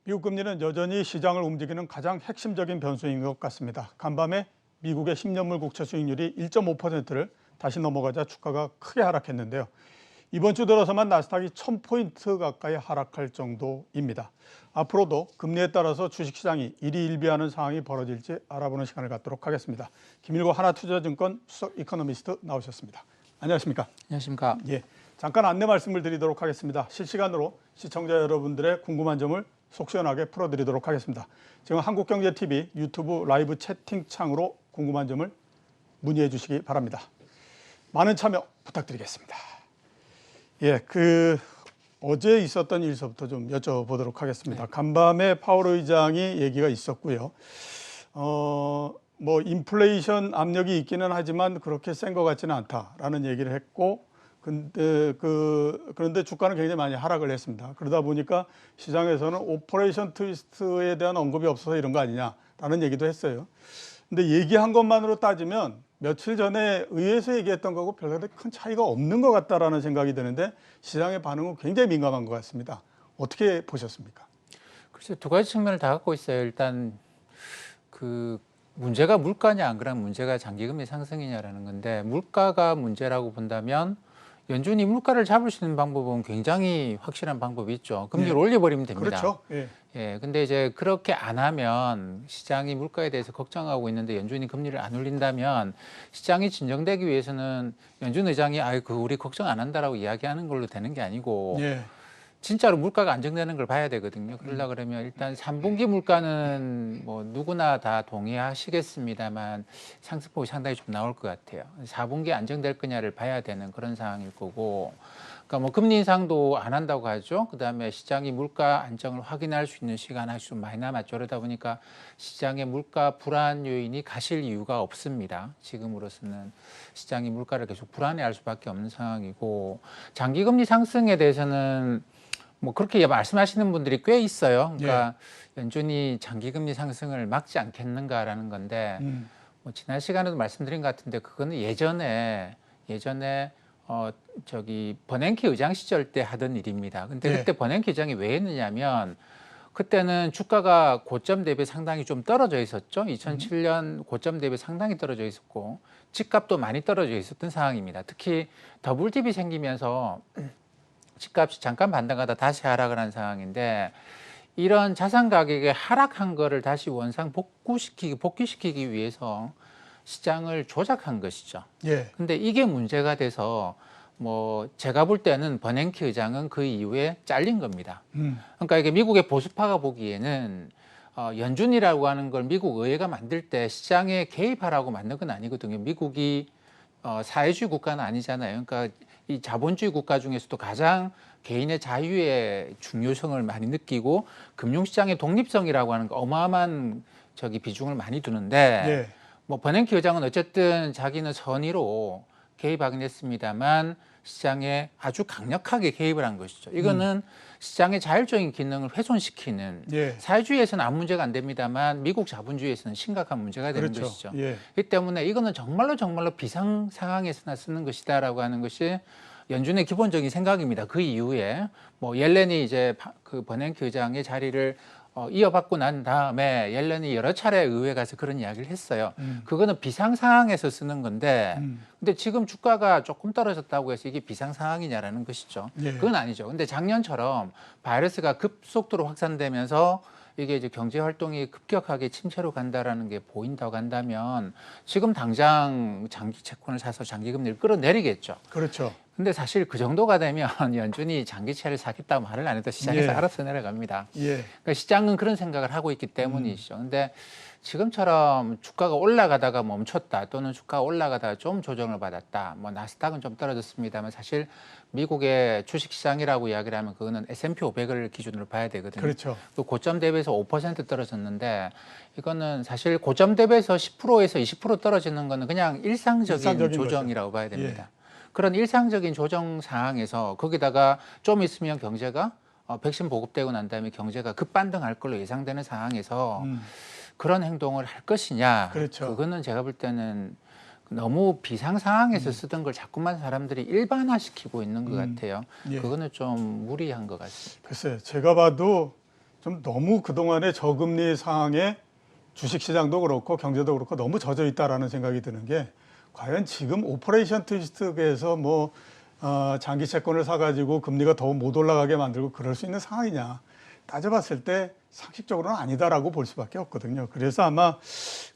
미국 금리는 여전히 시장을 움직이는 가장 핵심적인 변수인 것 같습니다. 간밤에 미국의 10년물 국채 수익률이 1.5%를 다시 넘어가자 주가가 크게 하락했는데요. 이번 주 들어서만 나스닥이 1000포인트 가까이 하락할 정도입니다. 앞으로도 금리에 따라서 주식시장이 일희일비하는 상황이 벌어질지 알아보는 시간을 갖도록 하겠습니다. 김일고 하나투자증권 수석 이코노미스트 나오셨습니다. 안녕하십니까? 안녕하십니까? 예, 잠깐 안내 말씀을 드리도록 하겠습니다. 실시간으로 시청자 여러분들의 궁금한 점을 속 시원하게 풀어드리도록 하겠습니다. 지금 한국경제TV 유튜브 라이브 채팅창으로 궁금한 점을 문의해 주시기 바랍니다. 많은 참여 부탁드리겠습니다. 예, 어제 있었던 일서부터 좀 여쭤보도록 하겠습니다. 간밤에 파월 의장이 얘기가 있었고요. 뭐 인플레이션 압력이 있기는 하지만 그렇게 센 것 같지는 않다라는 얘기를 했고, 그런데 주가는 굉장히 많이 하락을 했습니다. 그러다 보니까 시장에서는 오퍼레이션 트위스트에 대한 언급이 없어서 이런 거 아니냐라는 얘기도 했어요. 근데 얘기한 것만으로 따지면 며칠 전에 의회에서 얘기했던 거하고 별로 큰 차이가 없는 것 같다라는 생각이 드는데 시장의 반응은 굉장히 민감한 것 같습니다. 어떻게 보셨습니까? 글쎄, 두 가지 측면을 다 갖고 있어요. 일단 문제가 물가냐 안 그러면 문제가 장기금리 상승이냐라는 건데, 물가가 문제라고 본다면 연준이 물가를 잡을 수 있는 방법은 굉장히 확실한 방법이 있죠. 금리를 올려버리면 됩니다. 그렇죠. 예. 근데 이제 그렇게 안 하면 시장이 물가에 대해서 걱정하고 있는데 연준이 금리를 안 올린다면 시장이 진정되기 위해서는 연준 의장이 우리 걱정 안 한다라고 이야기하는 걸로 되는 게 아니고 예. 진짜로 물가가 안정되는 걸 봐야 되거든요. 그러려고 그러면 일단 3분기 물가는 뭐 누구나 다 동의하시겠습니다만 상승폭이 상당히 좀 나올 것 같아요. 4분기 안정될 거냐를 봐야 되는 그런 상황일 거고, 그러니까 뭐 금리 인상도 안 한다고 하죠. 그다음에 시장이 물가 안정을 확인할 수 있는 시간 아주 좀 많이 남았죠. 그러다 보니까 시장의 물가 불안 요인이 가실 이유가 없습니다. 지금으로서는 시장이 물가를 계속 불안해할 수밖에 없는 상황이고, 장기 금리 상승에 대해서는 뭐 그렇게 말씀하시는 분들이 꽤 있어요. 그러니까 연준이 장기금리 상승을 막지 않겠는가라는 건데, 뭐 지난 시간에도 말씀드린 것 같은데 그거는 예전에 버냉키 의장 시절 때 하던 일입니다. 근데 그때 버냉키 의장이 왜 했느냐면 그때는 주가가 고점 대비 상당히 좀 떨어져 있었죠. 2007년 고점 대비 상당히 떨어져 있었고 집값도 많이 떨어져 있었던 상황입니다. 특히 더블딥이 생기면서 집값이 잠깐 반등하다 다시 하락을 한 상황인데, 이런 자산 가격이 하락한 거를 다시 원상 복귀시키기 위해서 시장을 조작한 것이죠. 근데 이게 문제가 돼서 뭐 제가 볼 때는 버냉키 의장은 그 이후에 잘린 겁니다. 그러니까 이게 미국의 보수파가 보기에는 연준이라고 하는 걸 미국 의회가 만들 때 시장에 개입하라고 만든 건 아니거든요. 미국이 사회주의 국가는 아니잖아요. 그러니까 이 자본주의 국가 중에서도 가장 개인의 자유의 중요성을 많이 느끼고 금융시장의 독립성이라고 하는 거 어마어마한 비중을 많이 두는데, 뭐 버냉키 의장은 어쨌든 자기는 선의로 개입하긴 했습니다만 시장에 아주 강력하게 개입을 한 것이죠. 이거는 시장의 자율적인 기능을 훼손시키는, 사회주의에서는 아무 문제가 안 됩니다만 미국 자본주의에서는 심각한 문제가 되는 것이죠. 그렇기 때문에 이거는 정말로 비상 상황에서나 쓰는 것이다라고 하는 것이 연준의 기본적인 생각입니다. 그 이후에 뭐 옐렌이 이제 그 버냉키 의장의 자리를 이어받고 난 다음에 옐렌이 여러 차례 의회에 가서 그런 이야기를 했어요. 그거는 비상 상황에서 쓰는 건데, 근데 지금 주가가 조금 떨어졌다고 해서 이게 비상 상황이냐라는 것이죠. 그건 아니죠. 근데 작년처럼 바이러스가 급속도로 확산되면서 이게 이제 경제 활동이 급격하게 침체로 간다라는 게 보인다고 한다면 지금 당장 장기 채권을 사서 장기 금리를 끌어내리겠죠. 그렇죠. 근데 사실 그 정도가 되면 연준이 장기채를 사겠다고 말을 안 해도 시장에서 알아서 내려갑니다. 그러니까 시장은 그런 생각을 하고 있기 때문이죠. 근데 지금처럼 주가가 올라가다가 멈췄다, 또는 주가가 올라가다가 좀 조정을 받았다, 뭐 나스닥은 좀 떨어졌습니다만 사실 미국의 주식시장이라고 이야기를 하면 그거는 S&P 500을 기준으로 봐야 되거든요. 그렇죠. 그 고점 대비해서 5% 떨어졌는데, 이거는 사실 고점 대비해서 10%에서 20% 떨어지는 거는 그냥 일상적인 조정이라고 봐야 됩니다. 그런 일상적인 조정 상황에서 거기다가 좀 있으면 경제가 백신 보급되고 난 다음에 경제가 급반등할 걸로 예상되는 상황에서 그런 행동을 할 것이냐, 그거는 제가 볼 때는 너무 비상 상황에서 쓰던 걸 자꾸만 사람들이 일반화시키고 있는 것 같아요. 그거는 좀 무리한 것 같습니다. 글쎄요, 제가 봐도 좀 너무 그동안의 저금리 상황에 주식시장도 그렇고 경제도 그렇고 너무 젖어 있다라는 생각이 드는 게 과연 지금 오퍼레이션 트위스트에서 뭐 장기 채권을 사가지고 금리가 더 못 올라가게 만들고 그럴 수 있는 상황이냐 따져봤을 때 상식적으로는 아니다라고 볼 수밖에 없거든요. 그래서 아마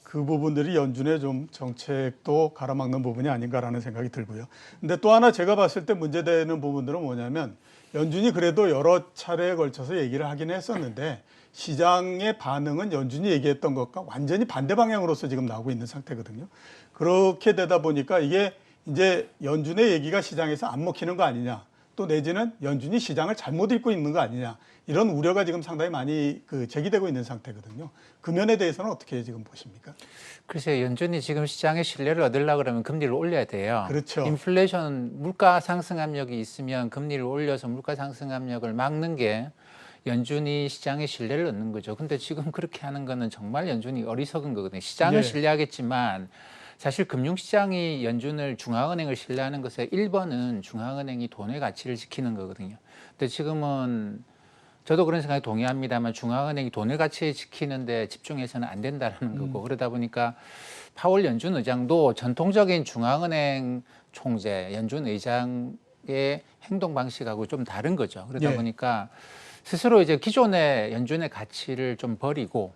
그 부분들이 연준의 좀 정책도 가로막는 부분이 아닌가라는 생각이 들고요. 근데 또 하나 제가 봤을 때 문제되는 부분들은 뭐냐면 연준이 그래도 여러 차례에 걸쳐서 얘기를 하긴 했었는데 시장의 반응은 연준이 얘기했던 것과 완전히 반대 방향으로서 지금 나오고 있는 상태거든요. 그렇게 되다 보니까 이게 이제 연준의 얘기가 시장에서 안 먹히는 거 아니냐, 또 내지는 연준이 시장을 잘못 읽고 있는 거 아니냐, 이런 우려가 지금 상당히 많이 제기되고 있는 상태거든요. 그 면에 대해서는 어떻게 지금 보십니까? 글쎄요, 연준이 지금 시장의 신뢰를 얻으려고 그러면 금리를 올려야 돼요. 그렇죠. 인플레이션, 물가 상승 압력이 있으면 금리를 올려서 물가 상승 압력을 막는 게 연준이 시장의 신뢰를 얻는 거죠. 근데 지금 그렇게 하는 거는 정말 연준이 어리석은 거거든요. 시장을 예. 신뢰하겠지만 사실 금융시장이 연준을 중앙은행을 신뢰하는 것의 1번은 중앙은행이 돈의 가치를 지키는 거거든요. 근데 지금은 저도 그런 생각에 동의합니다만 중앙은행이 돈의 가치 지키는데 집중해서는 안 된다라는 거고 그러다 보니까 파월 연준 의장도 전통적인 중앙은행 총재, 연준 의장의 행동 방식하고 좀 다른 거죠. 그러다 예. 보니까 스스로 이제 기존의 연준의 가치를 좀 버리고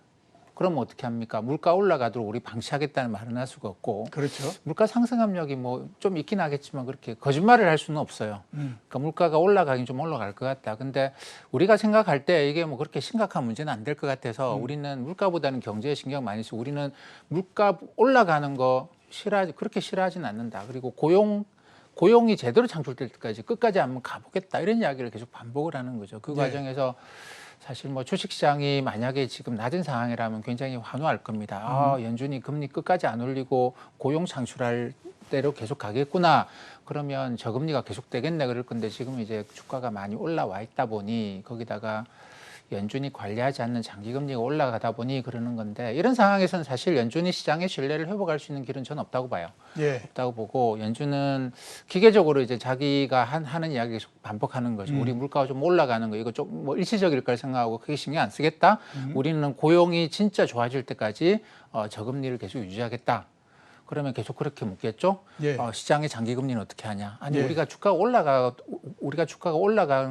그러면 어떻게 합니까? 물가 올라가도록 우리 방치하겠다는 말은 할 수가 없고 그렇죠. 물가 상승 압력이 뭐 좀 있긴 하겠지만 그렇게 거짓말을 할 수는 없어요. 그러니까 물가가 올라가긴 좀 올라갈 것 같다. 근데 우리가 생각할 때 이게 뭐 그렇게 심각한 문제는 안 될 것 같아서 우리는 물가보다는 경제에 신경 많이 쓰고 우리는 물가 올라가는 거 그렇게 싫어하지는 않는다. 그리고 고용이 제대로 창출될 때까지 끝까지 한번 가보겠다. 이런 이야기를 계속 반복을 하는 거죠. 그 과정에서 사실 뭐 주식시장이 만약에 지금 낮은 상황이라면 굉장히 환호할 겁니다. 아, 연준이 금리 끝까지 안 올리고 고용 창출할 대로 계속 가겠구나. 그러면 저금리가 계속되겠네 그럴 건데 지금 이제 주가가 많이 올라와 있다 보니 거기다가 연준이 관리하지 않는 장기금리가 올라가다 보니 그러는 건데 이런 상황에서는 사실 연준이 시장의 신뢰를 회복할 수 있는 길은 저는 없다고 봐요. 예. 없다고 보고 연준은 기계적으로 이제 자기가 하는 이야기 계속 반복하는 거죠. 우리 물가가 좀 올라가는 거 이거 좀 뭐 일시적일 걸 생각하고 크게 신경 안 쓰겠다. 우리는 고용이 진짜 좋아질 때까지 저금리를 계속 유지하겠다. 그러면 계속 그렇게 묻겠죠. 예. 시장의 장기금리는 어떻게 하냐? 아니 예. 우리가 주가가 올라가는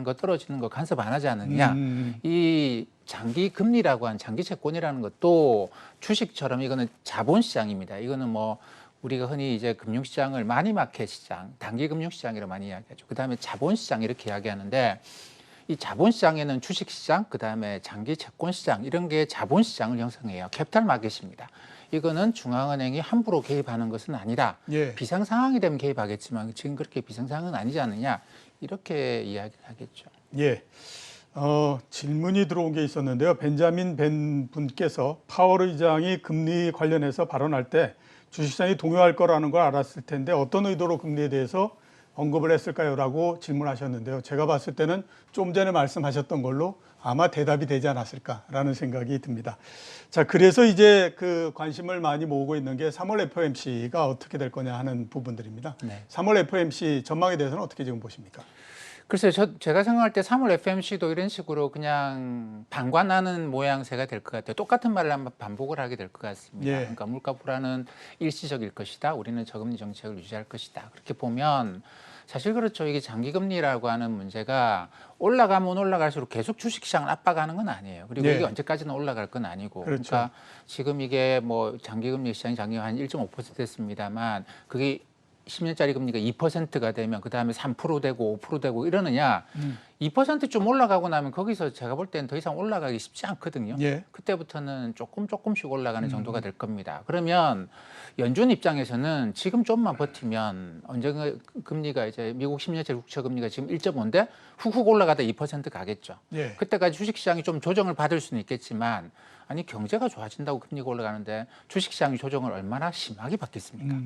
거 떨어지는 거 간섭 안 하지 않느냐? 이 장기금리라고 한 장기채권이라는 것도 주식처럼 이거는 자본시장입니다. 이거는 뭐 우리가 흔히 이제 금융시장을 마니마켓 시장, 단기금융시장이라고 많이 이야기하죠. 그다음에 자본시장 이렇게 이야기하는데 이 자본시장에는 주식시장, 그다음에 장기채권시장 이런 게 자본시장을 형성해요. 캐피탈 마켓입니다. 이거는 중앙은행이 함부로 개입하는 것은 아니다. 예. 비상 상황이 되면 개입하겠지만 지금 그렇게 비상 상황은 아니지 않느냐 이렇게 이야기를 하겠죠. 예. 질문이 들어온 게 있었는데요. 벤자민 벤 분께서 파월 의장이 금리 관련해서 발언할 때 주식시장이 동요할 거라는 걸 알았을 텐데 어떤 의도로 금리에 대해서 언급을 했을까요? 라고 질문하셨는데요. 제가 봤을 때는 좀 전에 말씀하셨던 걸로 아마 대답이 되지 않았을까라는 생각이 듭니다. 자, 그래서 이제 그 관심을 많이 모으고 있는 게 3월 FOMC가 어떻게 될 거냐 하는 부분들입니다. 네. 3월 FOMC 전망에 대해서는 어떻게 지금 보십니까? 글쎄요, 제가 생각할 때 3월 FMC도 이런 식으로 그냥 방관하는 모양새가 될 것 같아요. 똑같은 말을 한번 반복을 하게 될 것 같습니다. 예. 그러니까 물가 불안은 일시적일 것이다. 우리는 저금리 정책을 유지할 것이다. 그렇게 보면 사실 그렇죠. 이게 장기금리라고 하는 문제가 올라가면 올라갈수록 계속 주식시장을 압박하는 건 아니에요. 그리고 예. 이게 언제까지는 올라갈 건 아니고. 그렇죠. 그러니까 지금 이게 뭐 장기금리 시장이 작년 한 1.5% 됐습니다만 그게 10년짜리 금리가 2%가 되면 그다음에 3% 되고 5% 되고 이러느냐 2%좀 올라가고 나면 거기서 제가 볼 때는 더 이상 올라가기 쉽지 않거든요. 예. 그때부터는 조금씩 올라가는 정도가 될 겁니다. 그러면 연준 입장에서는 지금 좀만 버티면 언젠가 금리가 이제 미국 10년짜리 국채 금리가 지금 1.5인데 훅훅 올라가다 2% 가겠죠. 예. 그때까지 주식시장이 좀 조정을 받을 수는 있겠지만 아니 경제가 좋아진다고 금리가 올라가는데 주식시장이 조정을 얼마나 심하게 받겠습니까?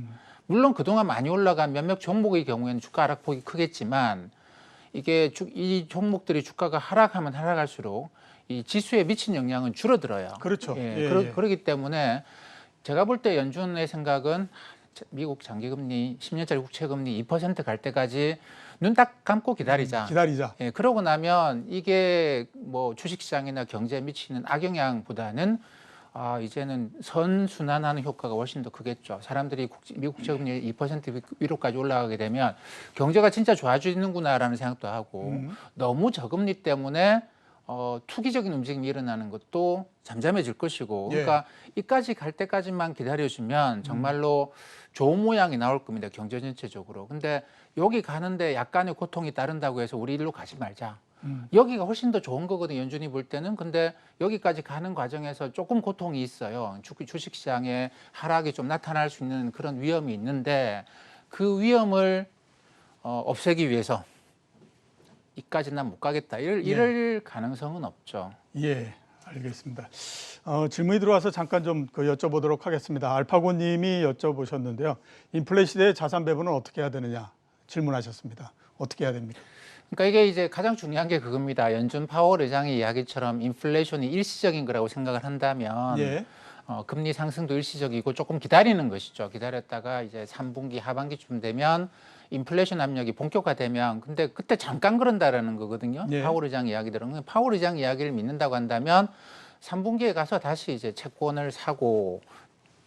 물론 그동안 많이 올라간 몇몇 종목의 경우에는 주가 하락폭이 크겠지만 이게 이 종목들이 주가가 하락하면 하락할수록 이 지수에 미친 영향은 줄어들어요. 그렇죠. 예, 예, 예. 그렇기 때문에 제가 볼 때 연준의 생각은 미국 장기금리 10년짜리 국채금리 2% 갈 때까지 눈 딱 감고 기다리자. 기다리자. 예, 그러고 나면 이게 뭐 주식시장이나 경제에 미치는 악영향보다는 이제는 선순환하는 효과가 훨씬 더 크겠죠. 사람들이 미국 국채금리 2% 위로까지 올라가게 되면 경제가 진짜 좋아지는구나라는 생각도 하고 너무 저금리 때문에 투기적인 움직임이 일어나는 것도 잠잠해질 것이고, 그러니까 이까지 갈 때까지만 기다려주면 정말로 좋은 모양이 나올 겁니다. 경제 전체적으로. 근데 여기 가는데 약간의 고통이 따른다고 해서 우리 일로 가지 말자. 여기가 훨씬 더 좋은 거거든요. 연준이 볼 때는. 근데 여기까지 가는 과정에서 조금 고통이 있어요. 주식시장에 하락이 좀 나타날 수 있는 그런 위험이 있는데, 그 위험을 없애기 위해서 이까지 난 못 가겠다. 이럴 가능성은 없죠. 예, 알겠습니다. 질문이 들어와서 잠깐 좀 여쭤보도록 하겠습니다. 알파고님이 여쭤보셨는데요. 인플레 시대의 자산 배분은 어떻게 해야 되느냐 질문하셨습니다. 어떻게 해야 됩니까? 그러니까 이게 이제 가장 중요한 게 그겁니다. 연준 파월 의장의 이야기처럼 인플레이션이 일시적인 거라고 생각을 한다면 금리 상승도 일시적이고 조금 기다리는 것이죠. 기다렸다가 이제 3분기 하반기쯤 되면 인플레이션 압력이 본격화되면, 근데 그때 잠깐 그런다라는 거거든요. 파월 의장 이야기들은. 파월 의장 이야기를 믿는다고 한다면 3분기에 가서 다시 이제 채권을 사고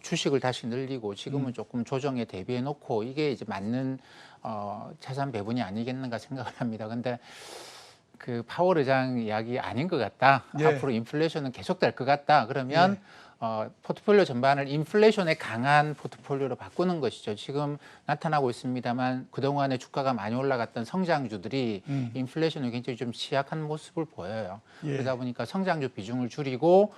주식을 다시 늘리고 지금은 조금 조정에 대비해 놓고 이게 이제 맞는 자산 배분이 아니겠는가 생각을 합니다. 근데 그 파월 의장 이야기 아닌 것 같다. 앞으로 인플레이션은 계속될 것 같다. 그러면 포트폴리오 전반을 인플레이션에 강한 포트폴리오로 바꾸는 것이죠. 지금 나타나고 있습니다만 그동안에 주가가 많이 올라갔던 성장주들이 인플레이션에 굉장히 좀 취약한 모습을 보여요. 그러다 보니까 성장주 비중을 줄이고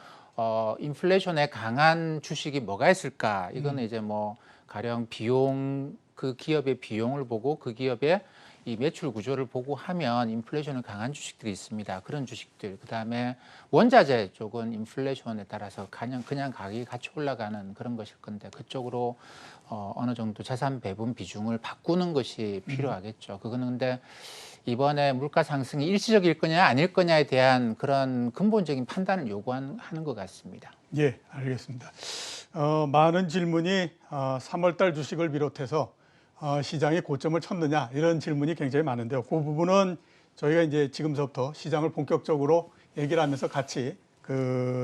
인플레이션에 강한 주식이 뭐가 있을까? 이거는 이제 뭐 가령 비용, 그 기업의 비용을 보고 그 기업의 이 매출 구조를 보고 하면 인플레이션을 강한 주식들이 있습니다. 그런 주식들. 그다음에 원자재 쪽은 인플레이션에 따라서 그냥 가격이 같이 올라가는 그런 것일 건데 그쪽으로 어느 정도 자산 배분 비중을 바꾸는 것이 필요하겠죠. 그거는 근데 이번에 물가 상승이 일시적일 거냐 아닐 거냐에 대한 그런 근본적인 판단을 요구하는 것 같습니다. 예, 알겠습니다. 많은 질문이 3월달 주식을 비롯해서 시장이 고점을 쳤느냐 이런 질문이 굉장히 많은데요. 그 부분은 저희가 이제 지금서부터 시장을 본격적으로 얘기를 하면서 같이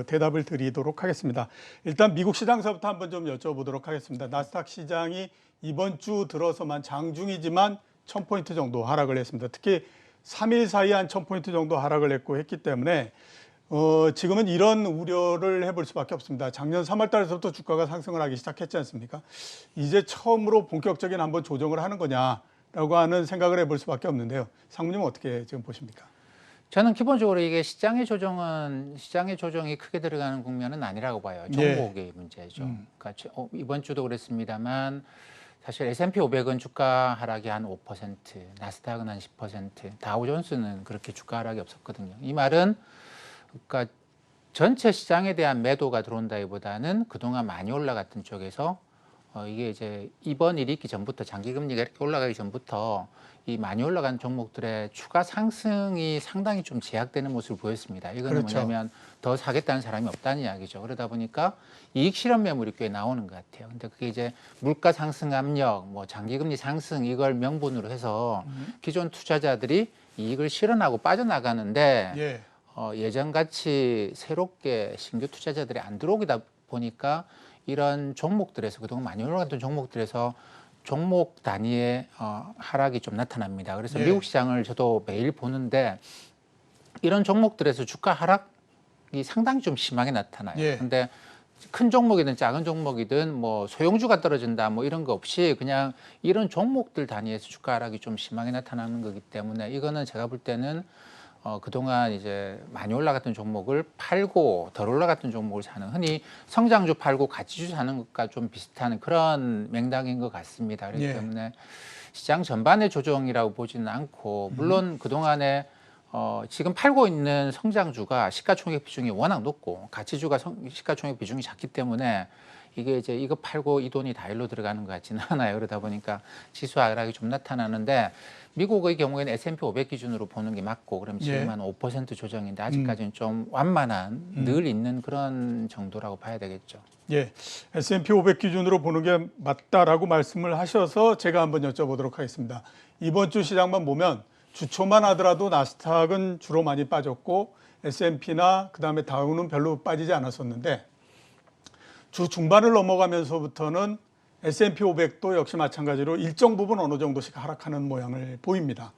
대답을 드리도록 하겠습니다. 일단 미국 시장서부터 한번 좀 여쭤보도록 하겠습니다. 나스닥 시장이 이번 주 들어서만 장중이지만 1000포인트 정도 하락을 했습니다. 특히 3일 사이에 한 1000포인트 정도 하락을 했기 때문에 지금은 이런 우려를 해볼 수밖에 없습니다. 작년 3월 달에서부터 주가가 상승을 하기 시작했지 않습니까? 이제 처음으로 본격적인 한번 조정을 하는 거냐라고 하는 생각을 해볼 수밖에 없는데요. 상무님은 어떻게 지금 보십니까? 저는 기본적으로 이게 시장의 조정이 크게 들어가는 국면은 아니라고 봐요. 종목의 문제죠. 그러니까 이번 주도 그랬습니다만 사실 S&P 500은 주가 하락이 한 5%, 나스닥은 한 10%, 다우존스는 그렇게 주가 하락이 없었거든요. 이 말은 그러니까 전체 시장에 대한 매도가 들어온다기보다는 그동안 많이 올라갔던 쪽에서 이게 이제 이번 일이 있기 전부터 장기금리가 이렇게 올라가기 전부터 이 많이 올라간 종목들의 추가 상승이 상당히 좀 제약되는 모습을 보였습니다. 이거는 뭐냐면 더 사겠다는 사람이 없다는 이야기죠. 그러다 보니까 이익 실현 매물이 꽤 나오는 것 같아요. 근데 그게 이제 물가 상승 압력, 뭐 장기금리 상승 이걸 명분으로 해서 기존 투자자들이 이익을 실현하고 빠져나가는데 예전같이 새롭게 신규 투자자들이 안 들어오다 보니까 이런 종목들에서 그동안 많이 올라갔던 종목들에서 종목 단위의 하락이 좀 나타납니다. 그래서 미국 시장을 저도 매일 보는데 이런 종목들에서 주가 하락이 상당히 좀 심하게 나타나요. 근데 큰 종목이든 작은 종목이든 뭐 소형주가 떨어진다 뭐 이런 거 없이 그냥 이런 종목들 단위에서 주가 하락이 좀 심하게 나타나는 거기 때문에 이거는 제가 볼 때는 그동안 이제 많이 올라갔던 종목을 팔고 덜 올라갔던 종목을 사는, 흔히 성장주 팔고 가치주 사는 것과 좀 비슷한 그런 맥락인 것 같습니다. 그렇기 때문에 시장 전반의 조정이라고 보지는 않고, 물론 그동안에 지금 팔고 있는 성장주가 시가총액 비중이 워낙 높고 가치주가 시가총액 비중이 작기 때문에 이게 이제 이거 팔고 이 돈이 다 일로 들어가는 것 같지는 않아요. 그러다 보니까 지수 하락이 좀 나타나는데 미국의 경우에는 S&P 500 기준으로 보는 게 맞고 그럼 지금 예. 한 5% 조정인데 아직까지는 좀 완만한 늘 있는 그런 정도라고 봐야 되겠죠. 예, S&P 500 기준으로 보는 게 맞다라고 말씀을 하셔서 제가 한번 여쭤보도록 하겠습니다. 이번 주 시장만 보면 주초만 하더라도 나스닥은 주로 많이 빠졌고 S&P나 그다음에 다우는 별로 빠지지 않았었는데 주 중반을 넘어가면서부터는 S&P 500도 역시 마찬가지로 일정 부분 어느 정도씩 하락하는 모양을 보입니다.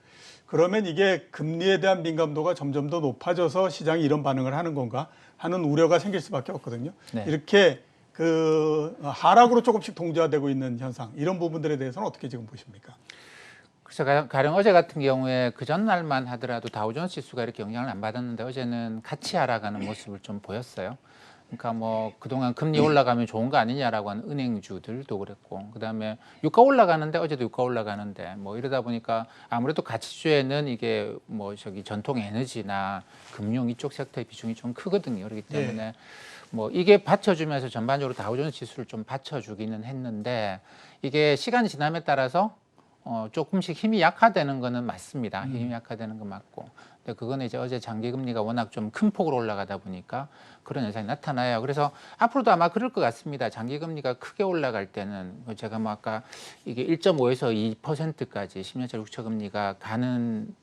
그러면 이게 금리에 대한 민감도가 점점 더 높아져서 시장이 이런 반응을 하는 건가 하는 우려가 생길 수밖에 없거든요. 네. 이렇게 그 하락으로 조금씩 동조화되고 있는 현상, 이런 부분들에 대해서는 어떻게 지금 보십니까? 그래서 가령 어제 같은 경우에 그 전날만 하더라도 다우존스 지수가 이렇게 영향을 안 받았는데 어제는 같이 하락하는 모습을 좀 보였어요. 그러니까 뭐 그동안 금리 올라가면 좋은 거 아니냐라고 하는 은행주들도 그랬고 그다음에 유가 올라가는데 어제도 유가 올라가는데 뭐 이러다 보니까 아무래도 가치주에는 이게 뭐 저기 전통 에너지나 금융 이쪽 섹터의 비중이 좀 크거든요. 그렇기 때문에 뭐 이게 받쳐주면서 전반적으로 다우존스 지수를 좀 받쳐주기는 했는데 이게 시간이 지남에 따라서 조금씩 힘이 약화되는 거는 맞습니다. 힘이 약화되는 건 맞고. 근데 그거는 이제 어제 장기 금리가 워낙 좀 큰 폭으로 올라가다 보니까 그런 현상이 나타나요. 그래서 앞으로도 아마 그럴 것 같습니다. 장기 금리가 크게 올라갈 때는 제가 뭐 아까 이게 1.5에서 2%까지 10년짜리 국채 금리가 가는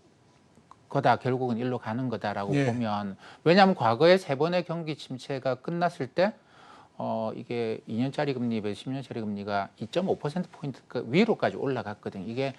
거다. 결국은 일로 가는 거다라고 예. 보면 왜냐하면 과거에 세 번의 경기 침체가 끝났을 때 이게 2년짜리 금리 비해 10년짜리 금리가 2.5%포인트 위로까지 올라갔거든요. 이게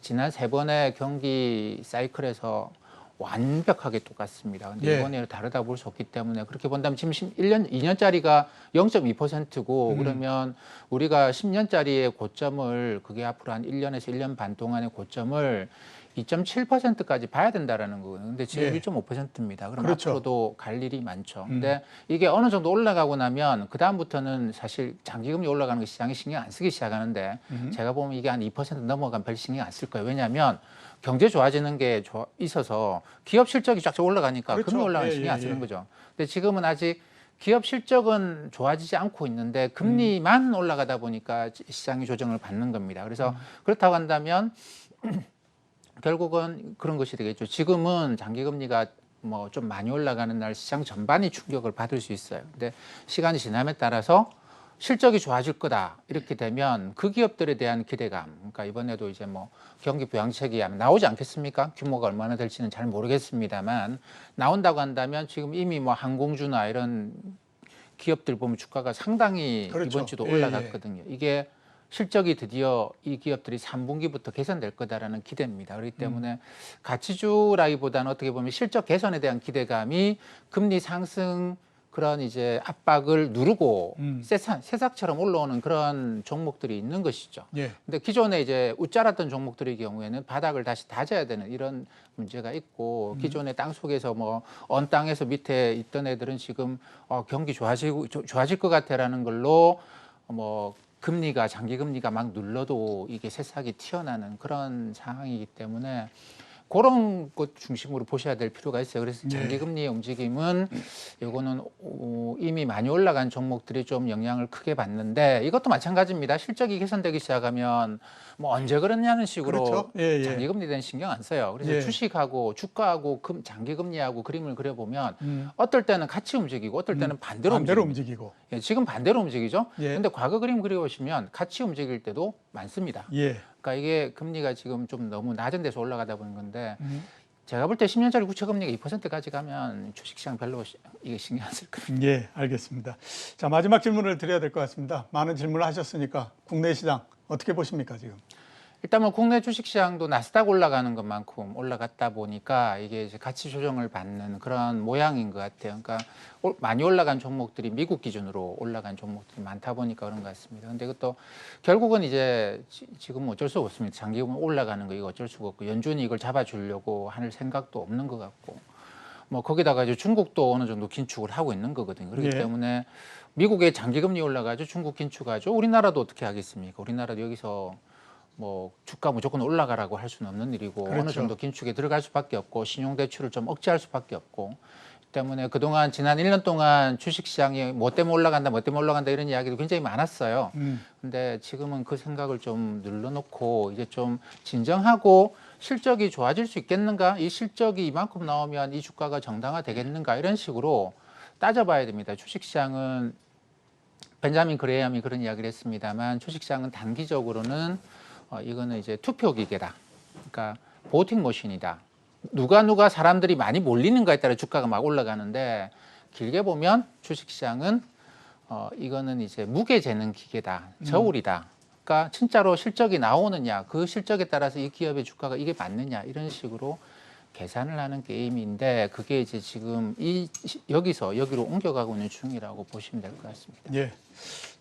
지난 세 번의 경기 사이클에서 완벽하게 똑같습니다. 근데 예. 이번에는 다르다고 볼 수 없기 때문에 그렇게 본다면 지금 2년짜리가 0.2%고 그러면 우리가 10년짜리의 고점을 그게 앞으로 한 1년에서 1년 반 동안의 고점을 2.7%까지 봐야 된다라는 거거든요. 근데 지금 예. 1.5%입니다. 그럼 그렇죠. 앞으로도 갈 일이 많죠. 근데 이게 어느 정도 올라가고 나면 그다음부터는 사실 장기금리 올라가는 거 시장이 신경 안 쓰기 시작하는데 제가 보면 이게 한 2% 넘어가면 별 신경 안 쓸 거예요. 왜냐하면 경제 좋아지는 게 있어서 기업 실적이 쫙쫙 올라가니까 그렇죠. 금리 올라가는 예, 신경 안 예, 쓰는 예. 거죠. 근데 지금은 아직 기업 실적은 좋아지지 않고 있는데 금리만 올라가다 보니까 시장이 조정을 받는 겁니다. 그래서 그렇다고 한다면 결국은 그런 것이 되겠죠. 지금은 장기금리가 뭐 좀 많이 올라가는 날 시장 전반이 충격을 받을 수 있어요. 근데 시간이 지남에 따라서 실적이 좋아질 거다 이렇게 되면 그 기업들에 대한 기대감, 그러니까 이번에도 이제 뭐 경기 부양책이 아마 나오지 않겠습니까? 규모가 얼마나 될지는 잘 모르겠습니다만 나온다고 한다면 지금 이미 뭐 항공주나 이런 기업들 보면 주가가 상당히 그렇죠. 이번 주도 예, 올라갔거든요. 이게 실적이 드디어 이 기업들이 3분기부터 개선될 거다라는 기대입니다. 그렇기 때문에 가치주라기보다는 어떻게 보면 실적 개선에 대한 기대감이 금리 상승 그런 이제 압박을 누르고 새싹처럼 올라오는 그런 종목들이 있는 것이죠. 예. 근데 기존에 이제 웃자랐던 종목들의 경우에는 바닥을 다시 다져야 되는 이런 문제가 있고 기존에 땅 속에서 뭐 언 땅에서 밑에 있던 애들은 지금 경기 좋아질 것 같아라는 걸로 뭐 금리가 장기 금리가 막 눌러도 이게 새싹이 튀어나는 그런 상황이기 때문에 그런 것 중심으로 보셔야 될 필요가 있어요. 그래서 장기 금리의 움직임은 이거는 이미 많이 올라간 종목들이 좀 영향을 크게 받는데 이것도 마찬가지입니다. 실적이 개선되기 시작하면 뭐 언제 그러냐는 식으로 그렇죠. 예, 예. 장기 금리에 대한 신경 안 써요. 그래서 예. 주식하고 주가하고 장기 금리하고 그림을 그려보면 어떨 때는 같이 움직이고 어떨 때는 반대로 움직이고. 예, 지금 반대로 움직이죠. 예. 근데 과거 그림 그려보시면 같이 움직일 때도 많습니다. 예. 그러니까 이게 금리가 지금 좀 너무 낮은 데서 올라가다 보는 건데 제가 볼 때 10년짜리 국채 금리가 2%까지 가면 주식시장 별로 이게 신경 안 쓸 거예요. 예, 알겠습니다. 자, 마지막 질문을 드려야 될 것 같습니다. 많은 질문을 하셨으니까 국내 시장 어떻게 보십니까, 지금? 일단 뭐 국내 주식시장도 나스닥 올라가는 것만큼 올라갔다 보니까 이게 이제 가치 조정을 받는 그런 모양인 것 같아요. 그러니까 많이 올라간 종목들이 미국 기준으로 올라간 종목들이 많다 보니까 그런 것 같습니다. 근데 이것도 결국은 이제 지금 어쩔 수가 없습니다. 장기금 올라가는 거 이거 어쩔 수가 없고 연준이 이걸 잡아주려고 할 생각도 없는 것 같고 뭐 거기다가 이제 중국도 어느 정도 긴축을 하고 있는 거거든요. 그렇기 때문에 미국의 장기금리 올라가죠. 중국 긴축하죠. 우리나라도 어떻게 하겠습니까? 우리나라도 여기서 뭐 주가 무조건 올라가라고 할 수는 없는 일이고 그렇죠. 어느 정도 긴축에 들어갈 수밖에 없고 신용대출을 좀 억제할 수밖에 없고 때문에 그동안 지난 1년 동안 주식시장이 뭐 때문에 올라간다, 뭐 때문에 올라간다 이런 이야기도 굉장히 많았어요. 근데 지금은 그 생각을 좀 늘려놓고 이제 좀 진정하고 실적이 좋아질 수 있겠는가? 이 실적이 이만큼 나오면 이 주가가 정당화되겠는가? 이런 식으로 따져봐야 됩니다. 주식시장은 벤자민 그레이엄이 그런 이야기를 했습니다만 주식시장은 단기적으로는 이거는 이제 투표 기계다. 그러니까 보팅 머신이다. 누가 사람들이 많이 몰리는가에 따라 주가가 막 올라가는데 길게 보면 주식시장은 이거는 이제 무게 재는 기계다. 저울이다. 그러니까 진짜로 실적이 나오느냐, 그 실적에 따라서 이 기업의 주가가 이게 맞느냐 이런 식으로 계산을 하는 게임인데 그게 이제 지금 여기서 여기로 옮겨가고 있는 중이라고 보시면 될 것 같습니다. 예.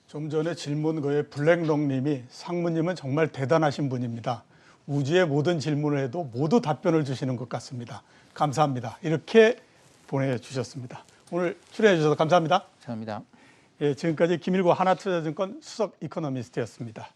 좀 전에 질문 거에 블랙롱님이 상무님은 정말 대단하신 분입니다. 우주의 모든 질문을 해도 모두 답변을 주시는 것 같습니다. 감사합니다. 이렇게 보내주셨습니다. 오늘 출연해 주셔서 감사합니다. 감사합니다. 예, 지금까지 김일구 하나투자증권 수석 이코노미스트였습니다.